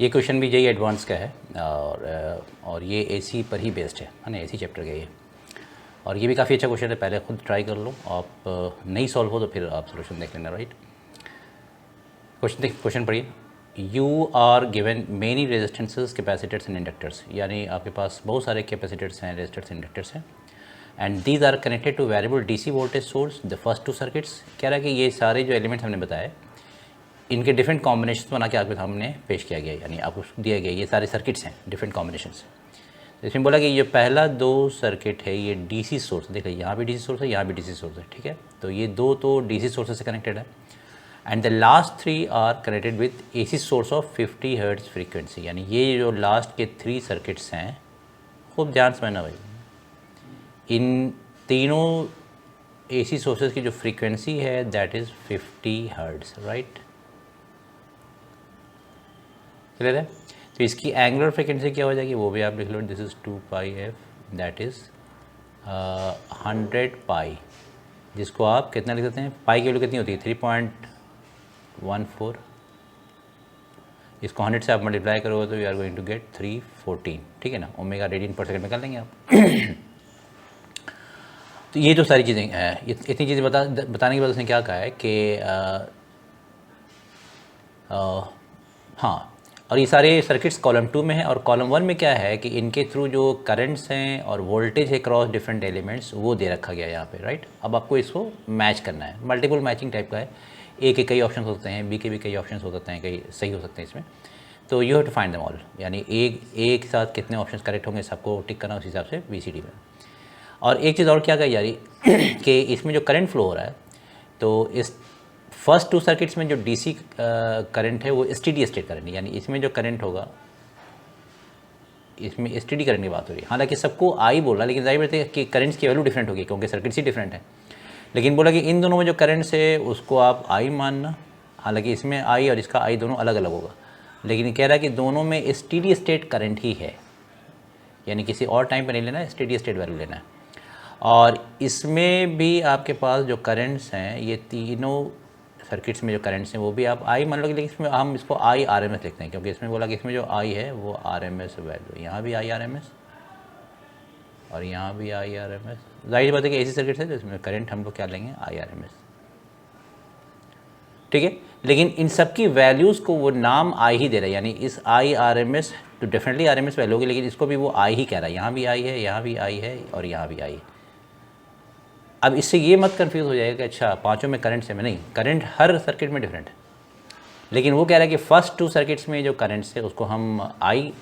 ये क्वेश्चन भी JEE advance का है और ये एसी पर ही बेस्ड है ना, एसी चैप्टर का ये। और ये भी काफ़ी अच्छा क्वेश्चन है, पहले खुद ट्राई कर लो, आप नहीं सॉल्व हो तो फिर आप सोल्यूशन देख लेना, राइट। क्वेश्चन पढ़िए। You are given many resistances, capacitors and inductors, यानी आपके पास बहुत सारे कैपेसिटर्स हैं, रेजिस्टर्स, इंडक्टर्स हैं। And these are connected to variable DC voltage source the first two circuits. कह रहा है कि ये सारे जो एलिमेंट्स हमने बताए इनके डिफरेंट कॉम्बिनेशन बना के आपके सामने पेश किया गया, यानी आपको दिया गया ये सारे सर्किट्स हैं डिफरेंट कॉम्बिनेशंस। इसमें बोला कि ये पहला दो सर्किट है ये डीसी सोर्स, देखिए यहाँ भी डीसी सोर्स है, यहाँ भी डीसी सोर्स है, ठीक है। तो ये दो तो डीसी सोर्स से कनेक्टेड है। And the last three are connected with AC source of 50 hertz frequency, यानी ये जो लास्ट के 3 सर्किट्स हैं, खूब ध्यान समझना भाई, इन तीनों एसी सोर्सेज की जो फ्रीक्वेंसी है that is 50 hertz, right. Clear है। तो इसकी एंगुलर फ्रीक्वेंसी क्या हो जाएगी वो भी आप लिख लो, this is 2 pi F, that is 100 pi, जिसको आप कितना लिख सकते हैं, पाई की वैल्यू कितनी होती है 3.14, इसको 100 से आप मल्टीप्लाई करोगे तो you are going to get 314, ठीक है ना। ओमेगा रेडियन पर सेकंड में कर लेंगे आप। तो ये तो सारी चीज़ें हैं, इतनी चीज़ें बताने के बाद उसने क्या कहा है कि हाँ, और ये सारे सर्किट्स कॉलम 2 में है, और कॉलम 1 में क्या है कि इनके थ्रू जो करंट्स हैं और वोल्टेज है क्रॉस डिफरेंट एलिमेंट्स वो दे रखा गया है यहाँ पे, राइट। अब आपको इसको मैच करना है, मल्टीपल मैचिंग टाइप का है, ए के कई ऑप्शन हो सकते हैं, बी के भी कई ऑप्शन हो सकते हैं, कई सही हो सकते हैं इसमें। तो you have to find them all, यानी एक साथ कितने ऑप्शन करेक्ट होंगे सबको टिक करना उस हिसाब से BCD में। और एक चीज़ और क्या कही जा रही कि इसमें जो करंट फ्लो हो रहा है, तो इस फर्स्ट 2 सर्किट्स में जो डीसी करंट है वो स्टेडी स्टेट करंट है, यानी इसमें जो करंट होगा इसमें स्टेडी करंट की बात हो रही है। हालांकि सबको आई बोल रहा है, लेकिन जाहिर बात है कि करंट्स की वैल्यू डिफरेंट होगी क्योंकि सर्किट्स ही डिफरेंट है। लेकिन बोला कि इन दोनों में जो करंट्स है उसको आप आई मानना, हालांकि इसमें आई और इसका आई दोनों अलग अलग होगा, लेकिन कह रहा है कि दोनों में स्टेडी स्टेट करंट ही है, यानी किसी और टाइम पर नहीं लेना है, स्टेडी स्टेट वैल्यू लेना है। और इसमें भी आपके पास जो करंट्स हैं, ये तीनों सर्किट्स में जो करंट्स हैं वो भी आप आई मान लोगे, लेकिन इसमें हम इसको आई RMS लिखते हैं क्योंकि इसमें बोला कि इसमें जो आई है वो RMS वैल्यू, यहाँ भी आई RMS और यहाँ भी आई RMS। जाहिर बात है कि ऐसी सर्किट्स है जिसमें करंट हम लोग क्या लेंगे आई RMS, ठीक है। लेकिन इन सब की वैल्यूज़ को वो नाम आई ही दे रहा है, यानी इस आई RMS तो डेफिनेटली RMS वैल्यू होगी, लेकिन इसको भी वो आई ही कह रहा है, यहाँ भी आई है, यहाँ भी आई है और यहाँ भी आई है। अब इससे ये मत कंफ्यूज हो जाएगा कि अच्छा पांचों में करंट से में, नहीं, करंट हर सर्किट में डिफरेंट है, लेकिन वो कह रहा है कि फर्स्ट 2 सर्किट्स में जो करंट्स है उसको हम आई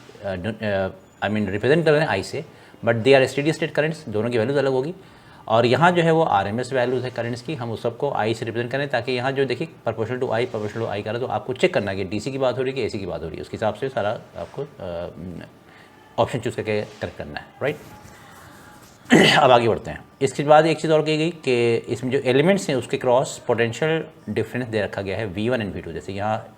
मीन रिप्रेजेंट कर रहे हैं आई से, but they are steady state currents, दोनों की वैल्यूज अलग होगी। और यहाँ जो है वो RMS वैल्यूज़ है करंट्स की, हम उस सबको आई से रिप्रेजेंट करें, ताकि यहाँ जो देखिए प्रोपोर्शनल टू आई कर रहा है, तो आपको चेक करना है कि DC की बात हो रही है कि AC की बात हो रही है, उसके हिसाब से सारा आपको ऑप्शन चूज़ करके करेक्ट करना है, राइट। अब आगे बढ़ते हैं। इसके बाद एक चीज़ और कही गई कि इसमें जो एलिमेंट्स हैं उसके क्रॉस पोटेंशियल डिफरेंस दे रखा गया है V1 एंड V2, जैसे यहाँ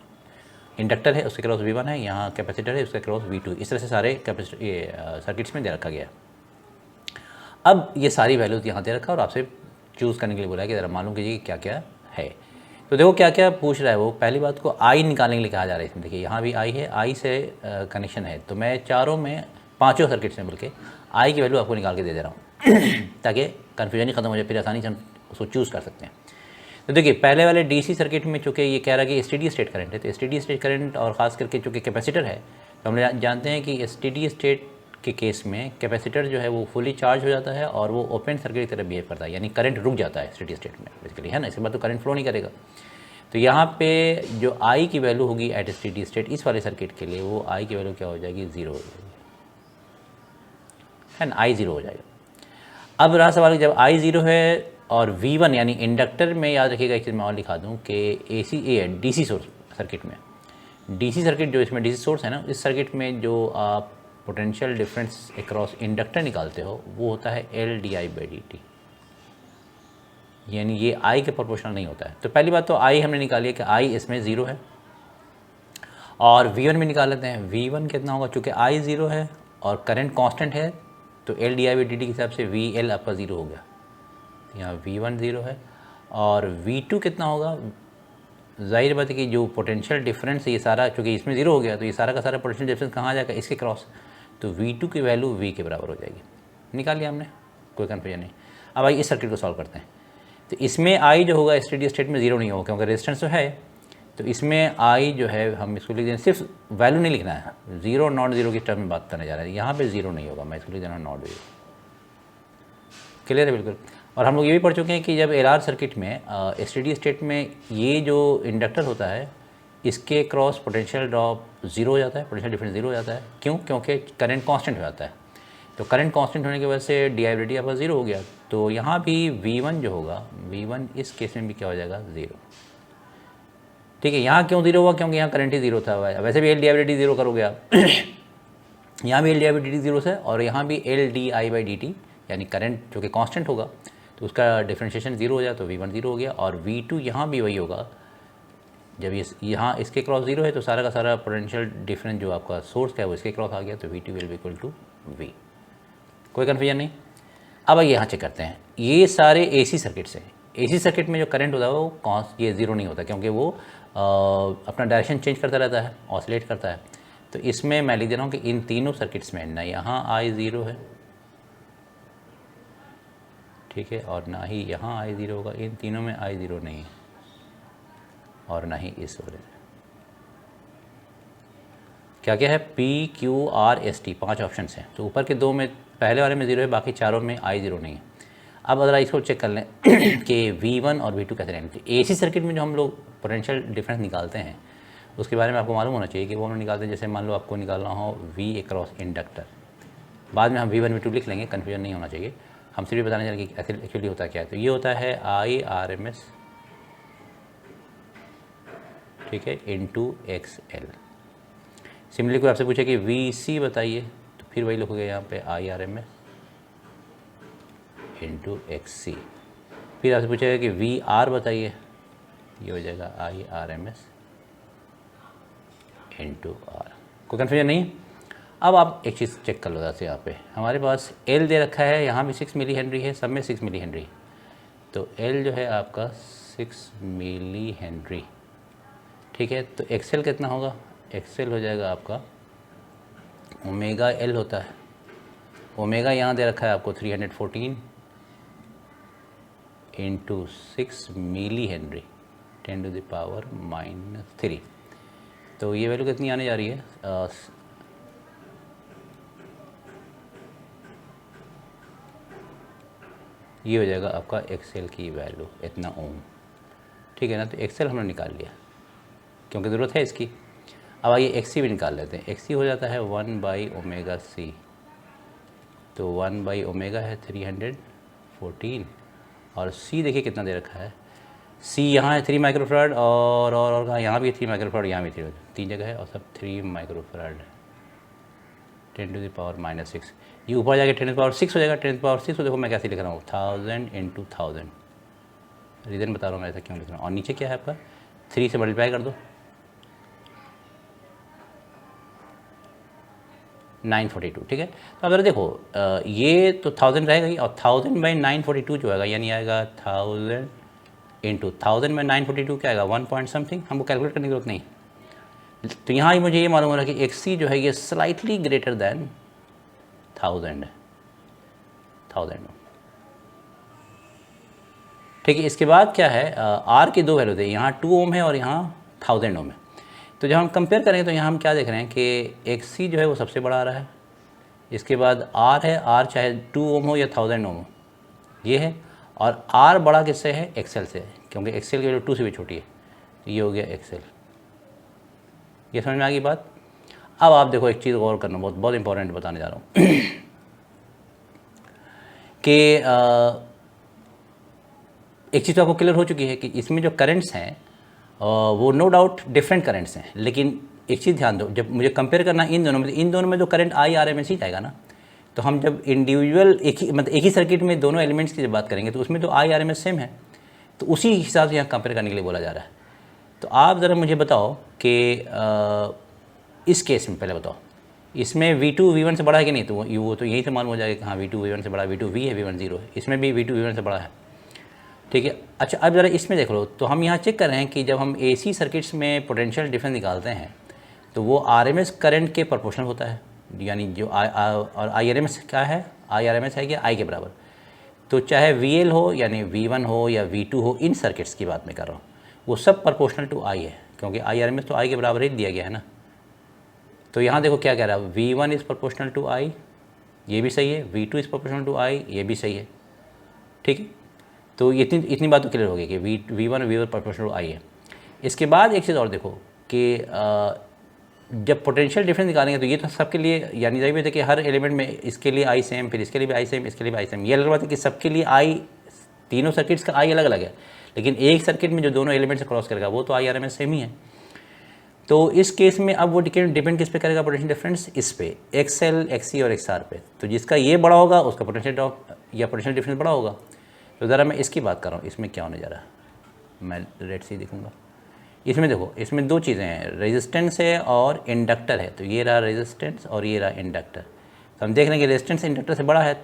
इंडक्टर है उसके क्रॉस V1 है, यहाँ कैपेसिटर है उसके क्रॉस V2, इस तरह से सारे सर्किट्स में दे रखा गया है। अब ये सारी वैल्यूज़ यहाँ दे रखा और आपसे चूज़ करने के लिए बोला है कि ज़रा मालूम कीजिए कि क्या क्या है। तो देखो क्या क्या पूछ रहा है वो। पहली बात को आई निकालने के लिए कहा जा रहा है इसमें, देखिए यहाँ भी आई है, आई से कनेक्शन है, तो मैं चारों में पाँचों सर्किट्स में बल्कि आई की वैल्यू आपको निकाल के दे दे रहा हूँ ताकि कन्फ्यूजन ही खत्म हो जाए, फिर आसानी से हम उसको चूज़ कर सकते हैं। तो देखिए पहले वाले DC सर्किट में चूँकि ये कह रहा है कि स्टेडी स्टेट करंट है, तो स्टेडी स्टेट करंट और ख़ास करके चूँकि कैपेसिटर है, तो हम जानते हैं कि स्टेडी स्टेट के केस में कैपेसिटर जो है वो फुली चार्ज हो जाता है और वो ओपन सर्किट की तरह बिहेव करता है, यानी करंट रुक जाता है स्टेडी स्टेट में बेसिकली, है ना। इसके बाद तो करंट फ्लो नहीं करेगा। तो यहाँ पे जो आई की वैल्यू होगी एट स्टेडी स्टेट इस वाले सर्किट के लिए, वो आई की वैल्यू क्या हो जाएगी, 0 हो जाएगी, है ना, आई 0 हो जाएगा। अब रहा सवाल जब आई 0 है और V1 यानी इंडक्टर में, याद रखिएगा एक चीज़ मैं और लिखा दूँ कि DC सोर्स सर्किट में, DC सर्किट जो इसमें DC सोर्स है ना, इस सर्किट में जो आप पोटेंशियल डिफरेंस अक्रॉस इंडक्टर निकालते हो वो होता है LdI/dt, यानी ये आई के प्रोपोर्शनल नहीं होता है। तो पहली बात तो आई हमने निकाली है कि आई इसमें 0 है, और V1 में निकाल लेते हैं। V1 कितना होगा, चूँकि आई 0 है और करंट कांस्टेंट है तो LdI/dt के हिसाब से VL आपका 0 हो गया, यहाँ V1 0 है, और V2 कितना होगा, जाहिर बात है कि जो पोटेंशियल डिफरेंस ये सारा, चूँकि इसमें ज़ीरो हो गया तो ये सारा का सारा पोटेंशियल डिफरेंस कहाँ आ जाएगा, इसके क्रॉस, तो V2 की वैल्यू V के बराबर हो जाएगी। निकाल लिया हमने, कोई कन्फ्यूजन नहीं। अब आइए इस सर्किट को सॉल्व करते हैं। तो इसमें I जो होगा स्टेडी स्टेट में ज़ीरो नहीं होगा क्योंकि रेजिस्टेंस तो है, तो इसमें I जो है हम इसको लिख दें, सिर्फ वैल्यू नहीं लिखना है, ज़ीरो नॉट ज़ीरो की टर्म में बात करने जा रहे हैं। यहाँ पे ज़ीरो नहीं होगा, मैं इसको लिख देना नॉट ज़ीरो। क्लियर है बिल्कुल। और हम लोग ये भी पढ़ चुके हैं कि जब LR सर्किट में स्टेडी स्टेट में ये जो इंडक्टर होता है इसके क्रॉस पोटेंशियल ड्रॉप ज़ीरो हो जाता है, पोटेंशियल डिफरेंस ज़ीरो हो जाता है। क्यों? क्योंकि करंट कांस्टेंट हो जाता है। तो करंट कांस्टेंट होने की वजह से डी आपका ज़ीरो हो गया। तो यहाँ भी V1 जो होगा, V1 इस केस में भी क्या हो जाएगा, ज़ीरो। ठीक है, यहाँ क्यों ज़ीरो हुआ? क्योंकि यहाँ करंट ही ज़ीरो था। वैसे भी LdIdt ज़ीरो करोगे आप यहाँ भी LdIdt ज़ीरो है और यहाँ भी LdI/dt यानी करंट जो कि कांस्टेंट होगा तो उसका डिफरेंशिएशन ज़ीरो हो जाए तो V1 ज़ीरो हो गया। और V2 यहाँ भी वही होगा, जब ये यहाँ इसके क्रॉस ज़ीरो है तो सारा का सारा पोटेंशियल डिफरेंस जो आपका सोर्स का है वो इसके क्रॉस आ गया, तो V2 will be equal to V। कोई कन्फ्यूजन नहीं। अब आइए यहाँ चेक करते हैं, ये सारे AC सर्किट्स हैं। AC सर्किट में जो करंट होता है वो ये ज़ीरो नहीं होता क्योंकि वो अपना डायरेक्शन चेंज करता रहता है, ऑसिलेट करता है। तो इसमें मैं लिख दे रहा हूँ कि इन तीनों सर्किट्स में ना यहाँ I ज़ीरो है, ठीक है, और ना ही यहाँ I ज़ीरो होगा। इन तीनों में I ज़ीरो नहीं है और ना ही इस वाले में। क्या क्या है, P Q R S T, 5 option हैं। तो ऊपर के दो में, पहले वाले में ज़ीरो है, बाकी चारों में I ज़ीरो नहीं है। अब अगर इसको चेक कर लें कि V1 और V2 कैसे रहेंगे। तो AC सर्किट में जो हम लोग पोटेंशियल डिफरेंस निकालते हैं उसके बारे में आपको मालूम होना चाहिए कि वो हम निकालते हैं। जैसे मान लो आपको निकालना हो V अक्रॉस इंडक्टर, बाद में हम V1 V2 लिख लेंगे, कन्फ्यूजन नहीं होना चाहिए। हम सिर्फ बताने चलेंगे कि एक्चुअली होता क्या है। तो ये होता है IRMS, ठीक है, इंटू XL। सिमिलरली कोई आपसे पूछे कि VC बताइए तो फिर वही लिखोगे यहाँ पे IRMS इंटू XC। फिर आपसे पूछेगा कि VR बताइए, ये हो जाएगा IRMS इंटू R। कोई कन्फ्यूजन नहीं। अब आप एक चीज़ चेक कर लो जैसे यहाँ पे हमारे पास L दे रखा है, यहाँ भी 6 मिली हेनरी है, सब में 6 मिली हेनरी। तो L जो है आपका 6 मिली हेनरी, ठीक है। तो XL कितना होगा, XL हो जाएगा आपका ओमेगा L होता है। ओमेगा यहाँ दे रखा है आपको 314 इंटू 6 मिली हेनरी 10⁻⁻3। तो ये वैल्यू कितनी आने जा रही है, ये हो जाएगा आपका XL की वैल्यू इतना ओम, ठीक है ना। तो XL हमने निकाल लिया क्योंकि ज़रूरत है इसकी। अब आइए XC भी निकाल लेते हैं। XC हो जाता है 1/ωc, तो 1/ω है 314 और C देखिए कितना दे रखा है। C यहाँ है 3 माइक्रोफराड और कहाँ, यहाँ भी 3 माइक्रोफराड, यहाँ भी 3 जगह है और सब 3 माइक्रोफराड, 10⁻⁻6। ये ऊपर जाके 10⁻6 हो जाएगा। 10⁻6 तो देखो मैं कैसे लिख रहा हूँ, 1000 इंटू 1000। रीज़न बता रहा हूँ मैं ऐसा क्यों लिख रहा हूँ। और नीचे क्या है आपका, 3 से मल्टीप्लाई कर दो, 942, ठीक है। तो अगर देखो ये तो 1000 रहेगा ही और 1000/942 जो आएगा यानी आएगा 1000 इंटू 1000/942 क्या आएगा, 1 पॉइंट समथिंग। हमको कैलकुलेट करने की जरूरत नहीं। तो यहाँ ही मुझे ये मालूम हो रहा है कि XC जो है ये स्लाइटली ग्रेटर दैन 1000 ठीक है। इसके बाद क्या है, R की दो वैल्यू थे, यहाँ 2 ओम है और यहाँ 1000 ओम है। तो जब हम कंपेयर करेंगे तो यहाँ हम क्या देख रहे हैं कि XC जो है वो सबसे बड़ा आ रहा है। इसके बाद R है, R चाहे 2 ओम हो या 1000 ओम हो, ये है। और R बड़ा किससे है, XL से, क्योंकि XL की वैल्यू 2 से भी छोटी है। तो ये हो गया XL। ये समझ में आ गई बात। अब आप देखो एक चीज़ गौर करना, बहुत बहुत इंपॉर्टेंट बताने जा रहा हूँ कि एक चीज़ तो आपको क्लियर हो चुकी है कि इसमें जो करंट्स हैं वो नो डाउट डिफरेंट करंट्स हैं, लेकिन एक चीज़ ध्यान दो, जब मुझे कंपेयर करना इन दोनों में जो करंट IRMS ही जाएगा ना, तो हम जब इंडिविजुअल एक ही सर्किट में दोनों एलिमेंट्स की जब बात करेंगे तो उसमें तो IRMS सेम है, तो उसी हिसाब से यहाँ कंपेयर करने के लिए बोला जा रहा है। तो आप ज़रा मुझे बताओ कि इस केस में पहले बताओ, इसमें V2 V1 से बड़ा है कि नहीं। तो वो तो यहीं से मालूम हो जाएगा कि हाँ V2 V1 से बड़ा, V2 V है, V1 0 है। इसमें भी V2 V1 से बड़ा है। ठीक है। अच्छा अब ज़रा इसमें देख लो, तो हम यहाँ चेक कर रहे हैं कि जब हम AC सर्किट्स में पोटेंशियल डिफरेंस निकालते हैं तो वो RMS करंट के प्रोपोर्शनल होता है, यानी जो और IRMS क्या है, IRMS है कि I के बराबर। तो चाहे VL हो यानी V1 हो या V2 हो, इन सर्किट्स की बात मैं कर रहा हूँ, वो सब प्रोपोर्शनल टू I है, क्योंकि IRMS तो I के बराबर ही दिया गया है ना। तो यहाँ देखो क्या कह रहा है, V1 is proportional to I, ये भी सही है, V2 is proportional to I, ये भी सही है, ठीक है। तो इतनी बात तो क्लियर हो गई कि V1 V1 proportional to I है। इसके बाद एक चीज़ और देखो कि जब पोटेंशियल डिफरेंस निकालेंगे तो ये तो सबके लिए, यानी जाहिर बात है कि हर एलिमेंट में इसके लिए I सेम, फिर इसके लिए भी I सेम, इसके लिए भी I सेम। ये अलग बात है कि सबके लिए I, तीनों सर्किट्स का I अलग अलग है, लेकिन एक सर्किट में जो दोनों एलिमेंट से क्रॉस करेगा वो तो IRMS सेम ही है। तो इस केस में अब वो डिपेंड किस पे करेगा पोटेंशियल डिफरेंस, इस पे XL, XC और XR पे। तो जिसका ये बड़ा होगा उसका पोटेंशियल ड्रॉप या पोटेंशियल डिफरेंस बड़ा होगा। तो ज़रा मैं इसकी बात कर रहा हूँ, इसमें क्या होने जा रहा है, मैं रेड सी दिखूँगा। इसमें देखो, इसमें दो चीज़ें हैं, रेजिस्टेंस है और इंडक्टर है। तो ये रहा रेजिस्टेंस और ये रहा इंडक्टर। तो हम देख रहे हैं कि रेजिस्टेंस इंडक्टर से बड़ा है,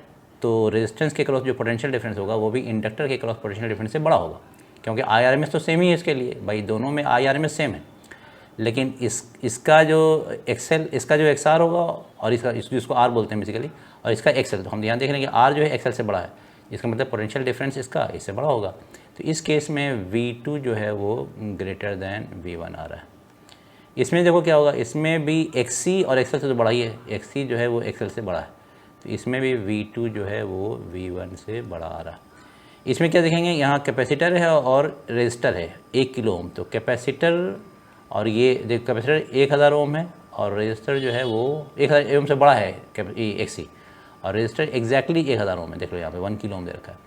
तो रेजिस्टेंस के क्रॉस जो पोटेंशियल डिफरेंस होगा वो भी इंडक्टर के क्रॉस पोटेंशियल डिफरेंस से बड़ा होगा, क्योंकि IRMS तो सेम ही है इसके लिए, भाई दोनों में IRMS सेम है। लेकिन इसका जो XL, इसका जो XR होगा, और इसको R बोलते हैं बेसिकली, और इसका XL। तो हम यहाँ देख रहे हैं कि R जो है XL से बड़ा है, इसका मतलब पोटेंशियल डिफरेंस इससे बड़ा होगा। तो इस केस में V2 जो है वो ग्रेटर दैन V1 आ रहा है। इसमें देखो क्या होगा, इसमें भी XC और XL से तो बड़ा ही है, XC जो है वो XL से बड़ा है, तो इसमें भी V2 जो है वो V1 से बड़ा आ रहा है। इसमें क्या देखेंगे, यहाँ कैपेसिटर है और रेजिस्टर है 1 किलो ओम। तो कैपेसिटर और ये देखो, कैपेसिटर 1000 ओम है और रेजिस्टर जो है वो 1000 ओम से बड़ा है XC, और रेजिस्टर एग्जैक्टली 1000 ओम है। देख लो यहाँ पे 1 किलो ओम दे रखा है।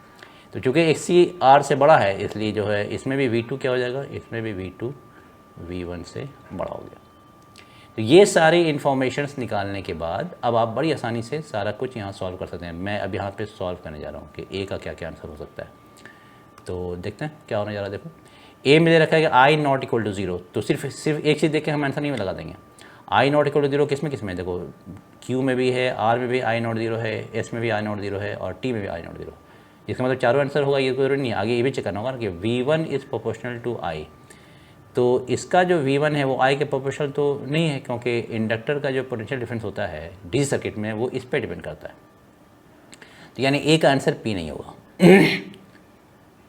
तो चूँकि XC R से बड़ा है, इसलिए जो है इसमें भी V2 क्या हो जाएगा, इसमें भी V2 V1 से बड़ा हो गया। तो ये सारी इन्फॉर्मेशंस निकालने के बाद अब आप बड़ी आसानी से सारा कुछ यहाँ सॉल्व कर सकते हैं। मैं अब यहाँ पे सॉल्व करने जा रहा हूँ कि A का क्या क्या आंसर हो सकता है। तो देखते हैं क्या होने जा रहा है। देखो A में दे रखा है कि I नॉट इक्वल टू 0, तो सिर्फ एक चीज़ देख के हम आंसर नहीं लगा देंगे। I नॉट इक्वल टू 0 किस में देखो, Q में भी है, R में भी I नॉट 0 है, S में भी I नॉट 0 है और T में भी I नॉट 0। इसका मतलब चारों आंसर होगा, ये कोई जरूरी नहीं है। आगे ये भी चेक करना होगा कि V1 is proportional to I। तो इसका जो V1 है वो I के प्रोपोर्शनल तो नहीं है, क्योंकि इंडक्टर का जो पोटेंशियल डिफरेंस होता है DC सर्किट में वो इस पर डिपेंड करता है। तो यानी A का आंसर P नहीं होगा।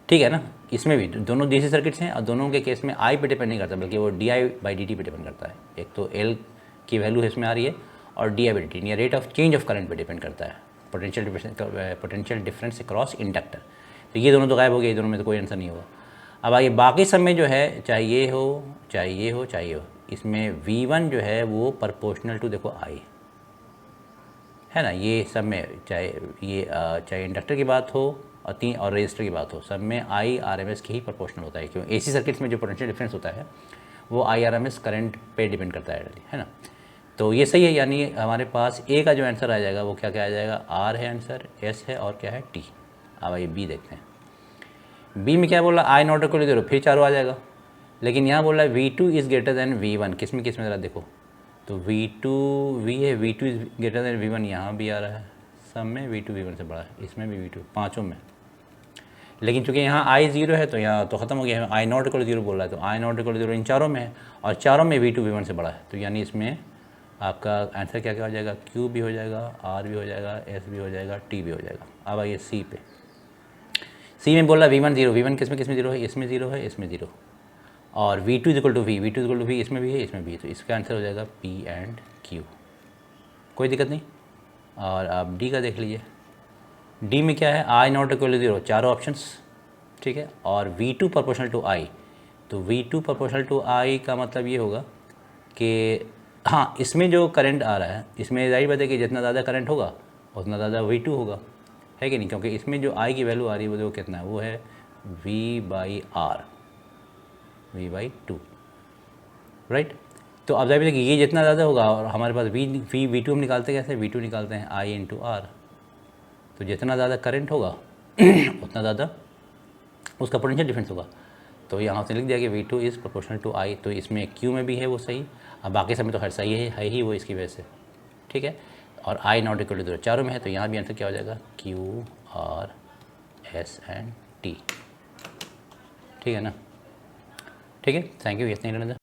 ठीक है ना। इसमें भी दोनों DC सर्किट्स हैं और दोनों के केस में I पे डिपेंड नहीं करता, बल्कि वो di/dt पे डिपेंड करता है। एक तो L की वैल्यू इसमें आ रही है और di/dt यानी rate of change of current पे डिपेंड करता है, पोटेंशियल डिफरेंस अक्रॉस इंडक्टर। तो ये दोनों तो गायब हो गए, दोनों में तो कोई आंसर नहीं होगा। अब आगे बाकी सब में जो है, चाहे ये हो चाहे ये हो चाहे ये हो, इसमें V1 जो है वो प्रोपोर्शनल टू देखो I है ना। ये सब में चाहे इंडक्टर की बात हो और रेजिस्टर की बात हो, सब में IRMS की ही प्रोपोर्शनल होता है, क्योंकि AC सर्किट्स में जो पोटेंशियल डिफरेंस होता है वो IRMS करंट पे डिपेंड करता है ना। तो ये सही है, यानी हमारे पास A का जो आंसर आ जाएगा वो क्या आ जाएगा, R है आंसर, S है और क्या है T। अब आइए B देखते हैं। B में क्या बोला, I नॉट इक्वल टू 0, फिर चारों आ जाएगा। लेकिन यहाँ बोला V2 is greater than V1, किस में ज़रा देखो, तो V है, V2 is greater than V1, यहाँ भी आ रहा है, सब में V2 V1 से बड़ा है, इसमें भी V2, पाँचों में। लेकिन चूंकि यहाँ I 0 है तो यहाँ तो ख़त्म हो गया है, I नॉट इक्वल 0 बोल रहा है, तो I नॉट इक्वल 0 इन चारों में है और चारों में V2 V1 से बड़ा है। तो यानी इसमें आपका आंसर क्या क्या हो जाएगा, Q भी हो जाएगा, R भी हो जाएगा, S भी हो जाएगा, T भी हो जाएगा। अब आइए C पे। C में बोला V1 0, V1 किस में 0 है, इसमें 0 है, इसमें 0, और V2 equal to V, V2 equal to V इसमें भी है, इसमें भी है। तो इसका आंसर हो जाएगा P एंड Q, कोई दिक्कत नहीं। और आप D का देख लीजिए। D में क्या है, I नॉट इक्वल टू 0, चारों ऑप्शंस, ठीक है, और V2 प्रोपोर्शनल टू I। तो V2 प्रोपोर्शनल टू I का मतलब ये होगा कि हाँ, इसमें जो करंट आ रहा है, इसमें जाहिर बात है कि जितना ज़्यादा करंट होगा उतना ज़्यादा V2 होगा, है कि नहीं, क्योंकि इसमें जो I की वैल्यू आ रही है वो कितना है, वो है V/R, V/2, राइट। तो अब जाहिर है कि ये जितना ज़्यादा होगा, और हमारे पास V2 हम निकालते कैसे, V2 निकालते हैं I इंटू R। तो जितना ज़्यादा करंट होगा उतना ज़्यादा उसका पोटेंशियल डिफरेंस होगा। तो यहाँ से लिख दिया कि V2 is proportional to I। तो इसमें Q में भी है वो सही, अब बाकी सब में तो हर सही है ही वो इसकी वजह से, ठीक है। और I नॉट इक्वल टू 0 चारों में है, तो यहाँ भी आंसर क्या हो जाएगा, Q, R, S and T। ठीक है ना। ठीक है, थैंक यू, इतना ही रहने दो।